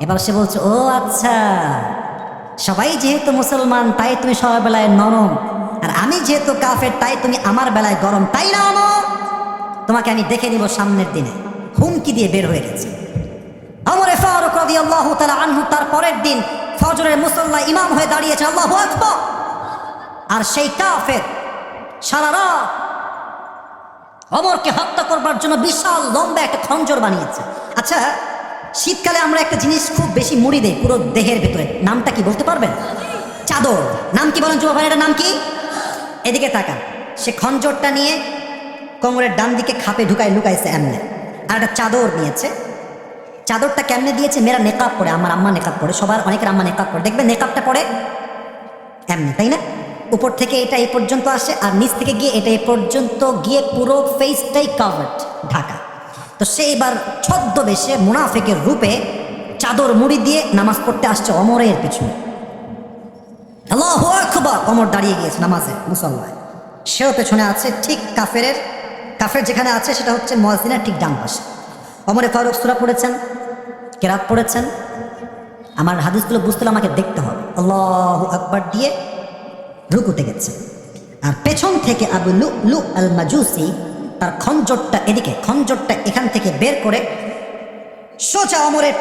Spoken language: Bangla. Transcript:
এবার সে বলছে, ও আচ্ছা, সবাই যেহেতু মুসলমান তাই তুমি সবার বেলায় নরম, আর আমি যেহেতু কাফের তাই তুমি আমার বেলায় গরম, তাই না ওমর? তোমাকে আমি দেখে নিব সামনের দিনে। হুমকি দিয়ে বের হয়ে গেছে। ওমর ফারুক রাদিয়াল্লাহু তাআলা আনহু তার পরের দিন ফজরের মুসল্লায় ইমাম হয়ে দাঁড়িয়েছে, আল্লাহু আকবার। আর সেই কাফের সারা রাত ওমরকে হত্যা করবার জন্য বিশাল লম্বা একটা খঞ্জর বানিয়েছে। আচ্ছা, শীতকালে আমরা একটা জিনিস খুব বেশি মুড়ি দেই পুরো দেহের ভেতরে, নামটা কি বলতে পারবেন? চাদর। নাম কি বলেন যুবক ভাই, এটার নাম কি? এদিকে তাকান। সে খঞ্জরটা নিয়ে কোমরের ডান দিকে খাপে ঢুকায় লুকাইছে এমনে, আর একটা চাদর নিয়েছে। চাদরটা কেমনে দিয়েছে? মেয়েরা নেকাব পরে, আমার আম্মা নেকাব পরে, সবার অনেকের আম্মা নেকাব পরে, দেখবেন নেকাবটা পরে এমনি, তাই না? উপর থেকে এটা এই পর্যন্ত আসে, আর নিচ থেকে গিয়ে এটা এই পর্যন্ত গিয়ে পুরো ফেসটাই কাভার্ড, ঢাকা। তো সে এবার ছদ্মবেশে মুনাফিকের রূপে চাদর মুড়ি দিয়ে নামাজ পড়তে আসছে ওমরের পেছনে। আল্লাহু আকবার। ওমর দাঁড়িয়ে গিয়েছে নামাজে মুসল্লায়, সেও পেছনে আছে। ঠিক কাফের যেখানে আছে সেটা হচ্ছে মুয়াজ্জিনের ঠিক ডান পাশে। ওমরে ফারুক সূরা পড়েছেন, কেরাত পড়েছেন। আমার হাদিসগুলো বুঝতে হলে আমাকে দেখতে হবে। আল্লাহু আকবার দিয়ে রুকুতে গেছে, আর পেছন থেকে আবু লুলু আল মাজুসি তার খঞ্জরটা এদিকে, খঞ্জরটা এখান থেকে বের করে সোজা ওমরের